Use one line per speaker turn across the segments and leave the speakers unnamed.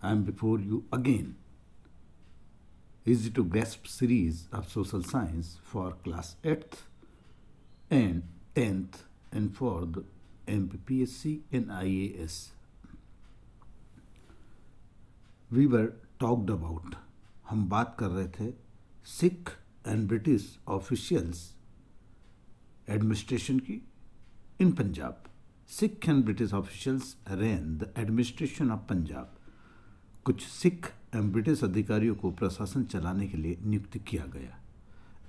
I am before you again. Easy to grasp series of social science for class 8th and 10th and for the MPPSC and IAS. We were talked about, हम बात कर रहे थे Sikh and British officials administration की in Punjab. Sikh and British officials ran the administration of Punjab. कुछ Sikh and British अधिकारियों को प्रशासन चलाने के लिए नियुक्त किया गया.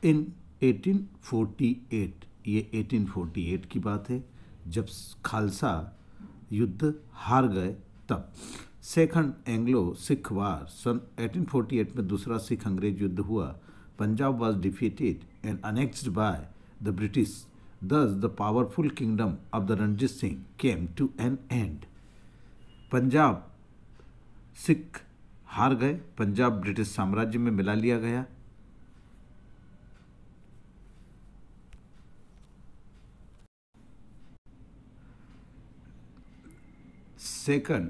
इन 1848, ये 1848 की बात है जब खालसा युद्ध हार गए. तब सेकंड एंग्लो सिख वार सन 1848 में दूसरा सिख अंग्रेज युद्ध हुआ. Punjab was defeated and annexed by the British. Thus the powerful kingdom of the Ranjit Singh came to an end. Punjab Sikh हार गए, पंजाब ब्रिटिश साम्राज्य में मिला लिया गया. Second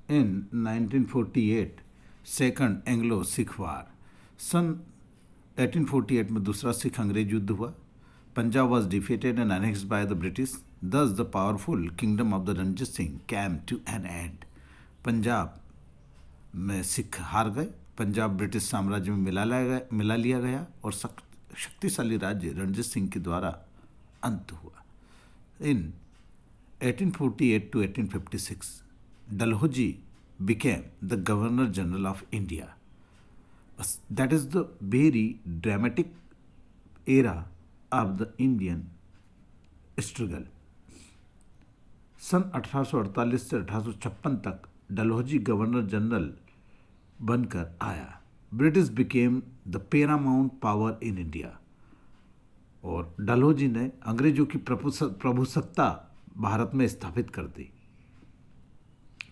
in 1948 second Anglo Sikh war. सन 1848 में दूसरा सिख अंग्रेज युद्ध हुआ. Punjab was defeated and annexed by the British. Thus the powerful kingdom of the Ranjit Singh came to an end. Punjab में सिख हार गए, पंजाब ब्रिटिश साम्राज्य में मिला लिया गया और शक्तिशाली राज्य रणजीत सिंह के द्वारा अंत हुआ. इन 1848 to 1856 Dalhousie became the Governor General of India. That is the very dramatic era of the Indian struggle. सन 1848 से 1856 तक डलहौजी गवर्नर जनरल बनकर आया. British became the Paramount power in India. और डलहौजी ने अंग्रेजों की प्रभुसत्ता भारत में स्थापित कर दी.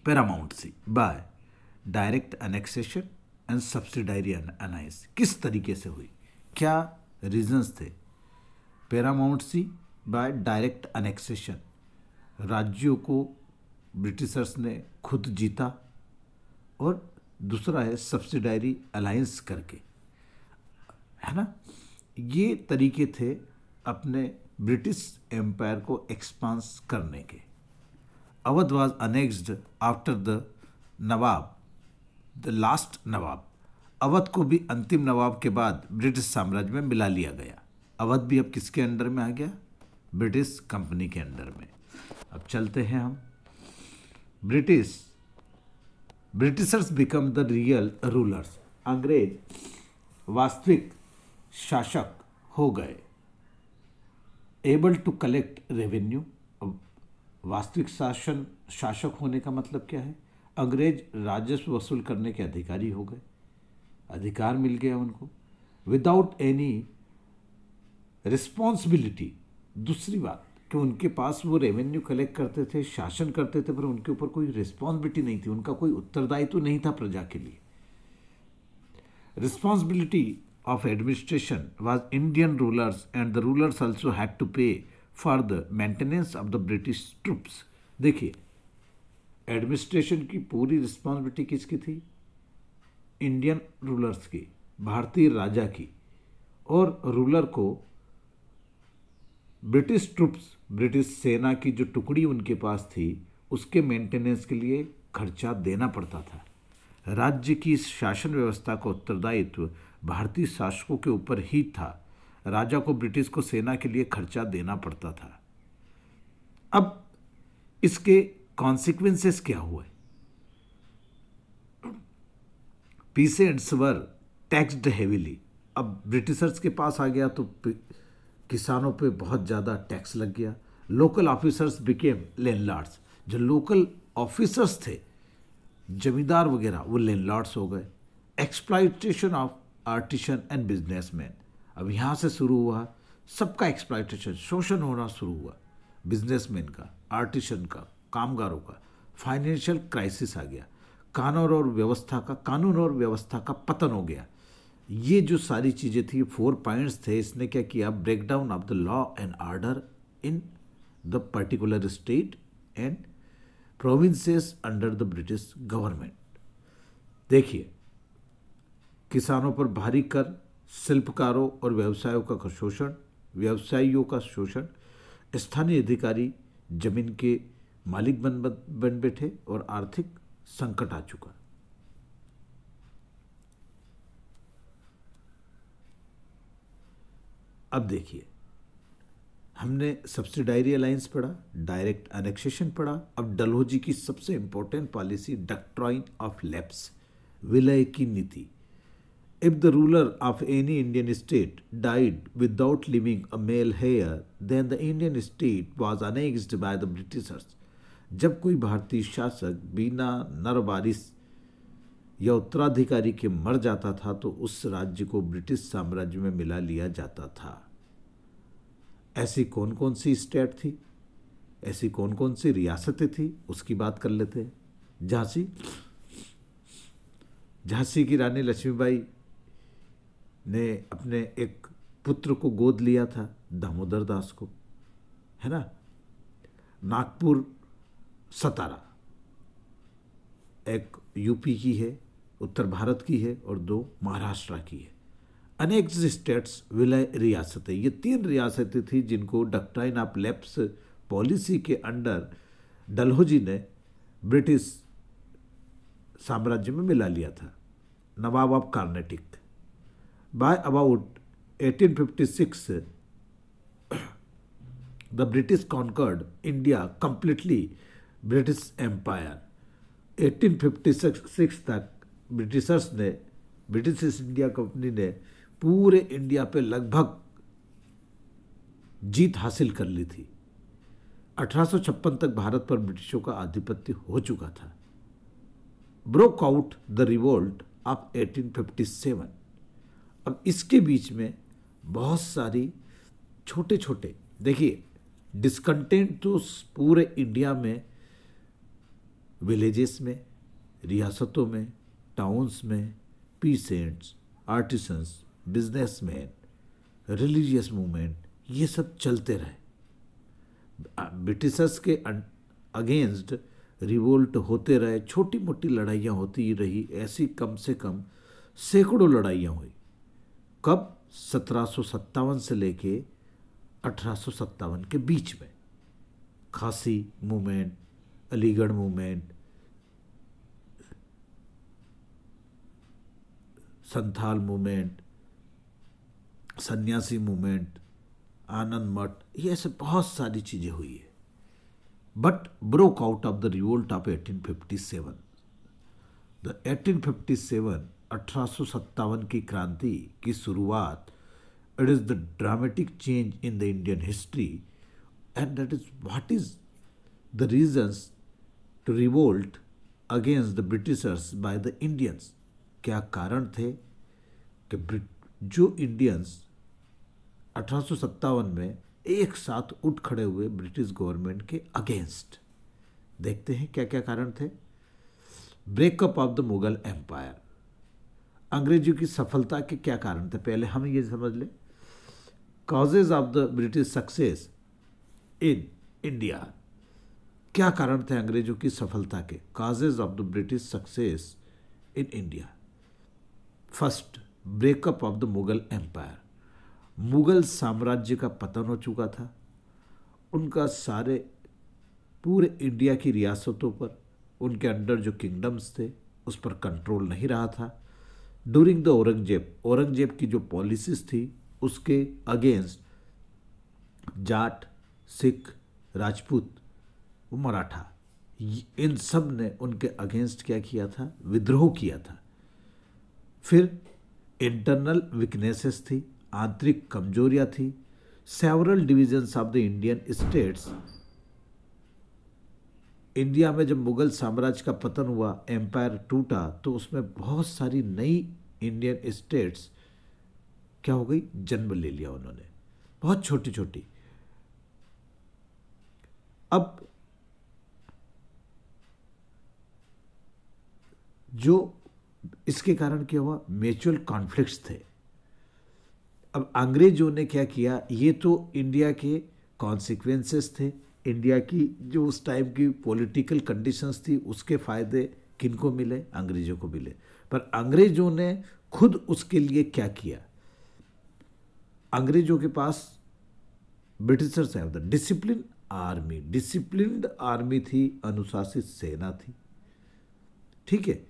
Paramountcy by direct annexation and subsidiary alliance. किस तरीके से हुई, क्या रीजंस थे? Paramountcy by direct annexation, राज्यों को ब्रिटिशर्स ने खुद जीता. और दूसरा है सब्सिडायरी अलायंस करके, है ना. ये तरीके थे अपने ब्रिटिश एम्पायर को एक्सपांस करने के. Awadh was annexed after the nawab, the last nawab. Awadh को भी अंतिम नवाब के बाद ब्रिटिश साम्राज्य में मिला लिया गया. अवध भी अब किसके अंडर में आ गया? ब्रिटिश कंपनी के अंडर में. अब चलते हैं हम. Britishers become the real rulers. अंग्रेज वास्तविक शासक हो गए. Able to collect revenue. वास्तविक शासक होने का मतलब क्या है? अंग्रेज राजस्व वसूल करने के अधिकारी हो गए, अधिकार मिल गया उनको. Without any responsibility. दूसरी बात कि उनके पास वो रेवेन्यू कलेक्ट करते थे, शासन करते थे, पर उनके ऊपर कोई रिस्पॉन्सिबिलिटी नहीं थी, उनका कोई उत्तरदायित्व नहीं था प्रजा के लिए. Responsibility of administration was Indian rulers and the rulers also had to pay for the maintenance of the British troops. देखिए, एडमिनिस्ट्रेशन की पूरी रिस्पॉन्सिबिलिटी किसकी थी? इंडियन रूलर्स की, भारतीय राजा की. और रूलर को ब्रिटिश ट्रूप्स, ब्रिटिश सेना की जो टुकड़ी उनके पास थी, उसके मेंटेनेंस के लिए खर्चा देना पड़ता था. राज्य की शासन व्यवस्था का उत्तरदायित्व भारतीय शासकों के ऊपर ही था. राजा को ब्रिटिश को सेना के लिए खर्चा देना पड़ता था. अब इसके कॉन्सिक्वेंसेस क्या हुए? पीसेंट्स वर टैक्स्ड हेवीली. अब ब्रिटिशर्स के पास आ गया तो किसानों पे बहुत ज़्यादा टैक्स लग गया. Local officers became landlords. जो लोकल ऑफिसर्स थे, जमींदार वगैरह, वो लैंडलॉर्ड्स हो गए. Exploitation of artisan and businessman. अब यहाँ से शुरू हुआ सबका एक्सप्लॉइटेशन, शोषण होना शुरू हुआ. बिजनेसमैन का, आर्टिशन का, कामगारों का. फाइनेंशियल क्राइसिस आ गया. कानून और व्यवस्था का पतन हो गया. ये जो सारी चीज़ें थी, 4 पॉइंट्स थे. इसने क्या किया? Breakdown of the law and order in the particular state and provinces under the British government. देखिए, किसानों पर भारी कर, शिल्पकारों और व्यवसायियों का शोषण, व्यवसायियों का शोषण, स्थानीय अधिकारी जमीन के मालिक बन बैठे और आर्थिक संकट आ चुका। अब देखिए, हमने सब्सिडायरी अलायंस पढ़ा, डायरेक्ट एनेक्सेशन पढ़ा। अब डलहौजी की सबसे इंपॉर्टेंट पॉलिसी डक्ट्राइन ऑफ लैप्स, विलय की नीति। If the ruler of any Indian state died without leaving a male heir, then the Indian state was annexed by the Britishers. जब कोई भारतीय शासक बिना नर वारिस या उत्तराधिकारी के मर जाता था तो उस राज्य को ब्रिटिश साम्राज्य में मिला लिया जाता था। ऐसी कौन कौन सी स्टेट थी, ऐसी कौन कौन सी रियासतें थी, उसकी बात कर लेते हैं। झांसी की रानी लक्ष्मीबाई ने अपने एक पुत्र को गोद लिया था, दामोदर दास को, है ना। नागपुर सतारा एक यूपी की है, उत्तर भारत की है, और 2 महाराष्ट्र की है। अनेक्स्ड स्टेट्स, विलय रियासतें, ये 3 रियासतें थी जिनको डक्ट्राइन ऑफ लैप्स पॉलिसी के अंडर डलहौजी ने ब्रिटिश साम्राज्य में मिला लिया था। नवाब of Karnataka. By about 1856, the British conquered India completely, British Empire। 1856 तक ब्रिटिशर्स ने, ब्रिटिश ईस्ट इंडिया कंपनी ने पूरे इंडिया पे लगभग जीत हासिल कर ली थी। 1856 तक भारत पर ब्रिटिशों का आधिपत्य हो चुका था। Broke out the revolt of 1857। अब इसके बीच में बहुत सारी छोटे छोटे, देखिए, डिस्कंटेंट तो पूरे इंडिया में, विलेजेस में, रियासतों में, टाउन्स में, peasants, artisans, businessman, religious movement, ये सब चलते रहे। ब्रिटिशर्स के अगेंस्ट रिवोल्ट होते रहे, छोटी मोटी लड़ाइयाँ होती रही। ऐसी कम से कम सैकड़ों लड़ाइयाँ हुई। कब? 1757 से लेके 1857 के बीच में। Khasi movement, Aligarh movement, Santhal movement, Sanyasi movement, Anand Math, ये ऐसे बहुत सारी चीज़ें हुई है। But broke out of the revolt of 1857। The 1857 की क्रांति की शुरुआत, it is the dramatic change in the Indian history, and that is what is the reasons to revolt against the Britishers by the Indians. क्या कारण थे कि जो Indians 1857 में एक साथ उठ खड़े हुए ब्रिटिश गवर्नमेंट के अगेंस्ट। देखते हैं क्या क्या कारण थे। Breakup of the Mughal empire. अंग्रेजों की सफलता के क्या कारण थे, पहले हम ये समझ लें। Causes of the British success in India. क्या कारण थे अंग्रेजों की सफलता के? Causes of the British success in India. First, breakup of the Mughal empire. Mughal साम्राज्य का पतन हो चुका था। उनका सारे पूरे इंडिया की रियासतों पर, उनके अंडर जो किंगडम्स थे उस पर कंट्रोल नहीं रहा था। ड्यूरिंग द औरंगजेब की जो पॉलिसीज थी उसके अगेंस्ट जाट, सिख, राजपूत, मराठा, इन सब ने उनके अगेंस्ट क्या किया था? विद्रोह किया था। फिर इंटरनल वीकनेसेस थी, आंतरिक कमजोरियां थी। Several divisions of the Indian states. India में जब मुगल साम्राज्य का पतन हुआ, एम्पायर टूटा, तो उसमें बहुत सारी नई इंडियन स्टेट्स क्या हो गई? जन्म ले लिया उन्होंने, बहुत छोटी छोटी। अब जो इसके कारण क्या हुआ? म्यूचुअल कॉन्फ्लिक्ट्स थे। अब अंग्रेजों ने क्या किया? ये तो इंडिया के कॉन्सिक्वेंसेस थे, इंडिया की जो उस टाइम की पॉलिटिकल कंडीशंस थी उसके फायदे किनको मिले? अंग्रेजों को मिले। पर अंग्रेजों ने खुद उसके लिए क्या किया? अंग्रेजों के पास Britishers have the discipline army, disciplined army थी, अनुशासित सेना थी, ठीक है।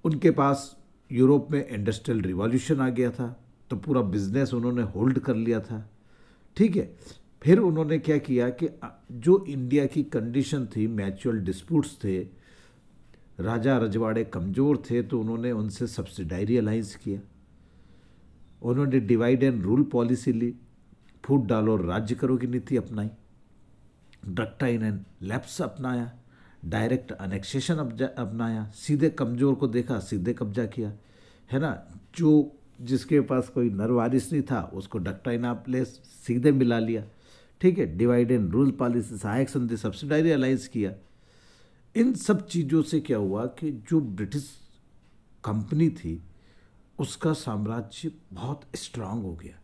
उनके पास यूरोप में इंडस्ट्रियल रिवॉल्यूशन आ गया था, तो पूरा बिजनेस उन्होंने होल्ड कर लिया था, ठीक है। फिर उन्होंने क्या किया कि जो इंडिया की कंडीशन थी, म्यूचुअल डिस्प्यूट्स थे, राजा रजवाड़े कमज़ोर थे, तो उन्होंने उनसे सब्सिडायरी अलाइंस किया। उन्होंने डिवाइड एंड रूल पॉलिसी ली, फूट डालो और राज्य करो की नीति अपनाई, डक्टाइन एंड लैप्स अपनाया, डायरेक्ट अनेक्सेशन अपनाया, सीधे कमज़ोर को देखा, सीधे कब्जा किया, है ना। जो जिसके पास कोई नरवारिस नहीं था उसको डक्टाइन आप ले सीधे मिला लिया, ठीक है। डिवाइड एंड रूल पॉलिसी, सहायक संधि, सब्सिडायरी अलाइंस किया। इन सब चीज़ों से क्या हुआ कि जो ब्रिटिश कंपनी थी उसका साम्राज्य बहुत स्ट्रांग हो गया।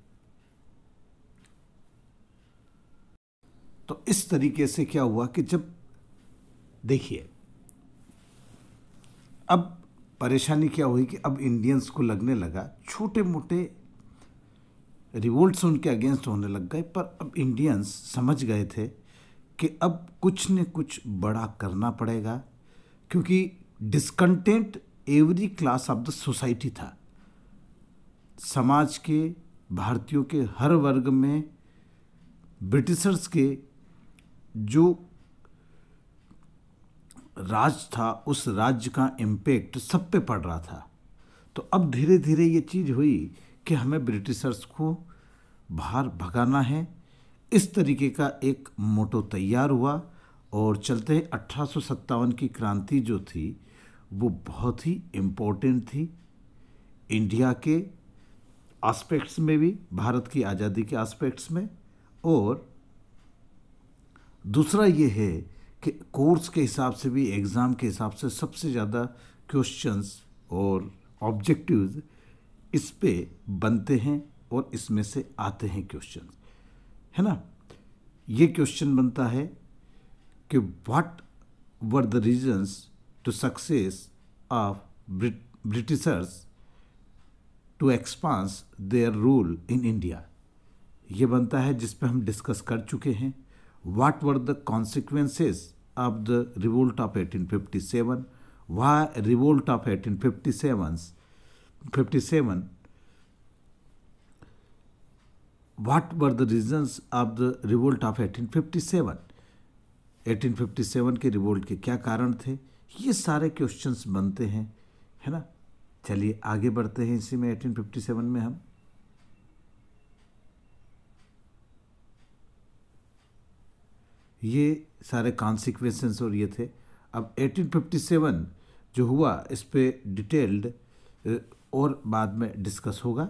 तो इस तरीके से क्या हुआ कि जब देखिए अब परेशानी क्या हुई कि अब इंडियंस को लगने लगा छोटे मोटे रिवोल्ट्स उनके अगेंस्ट होने लग गए, पर अब इंडियंस समझ गए थे कि अब कुछ न कुछ बड़ा करना पड़ेगा, क्योंकि discontent every class of the society था। समाज के, भारतीयों के हर वर्ग में ब्रिटिशर्स के जो राज था उस राज्य का इम्पैक्ट सब पे पड़ रहा था। तो अब धीरे धीरे ये चीज़ हुई कि हमें ब्रिटिशर्स को बाहर भगाना है। इस तरीके का एक मोटो तैयार हुआ और चलते 1857 की क्रांति जो थी वो बहुत ही इम्पोर्टेंट थी इंडिया के एस्पेक्ट्स में भी, भारत की आज़ादी के एस्पेक्ट्स में। और दूसरा ये है कि कोर्स के हिसाब से भी, एग्ज़ाम के हिसाब से सबसे ज़्यादा क्वेश्चंस और ऑब्जेक्टिव्स इस पे बनते हैं और इसमें से आते हैं क्वेश्चंस, है ना। ये क्वेश्चन बनता है कि what were the reasons to success of Britishers to expand their rule in India. ये बनता है जिस पे हम डिस्कस कर चुके हैं। What were the consequences of the revolt of 1857? Why revolt of 1857? What were the reasons of the revolt of 1857? 1857 के रिवोल्ट के क्या कारण थे? ये सारे क्वेश्चंस बनते हैं, है ना। चलिए आगे बढ़ते हैं इसी में 1857 में हम। ये सारे कॉन्सिक्वेंसेस और ये थे। अब 1857 जो हुआ इस पे डिटेल्ड और बाद में डिस्कस होगा।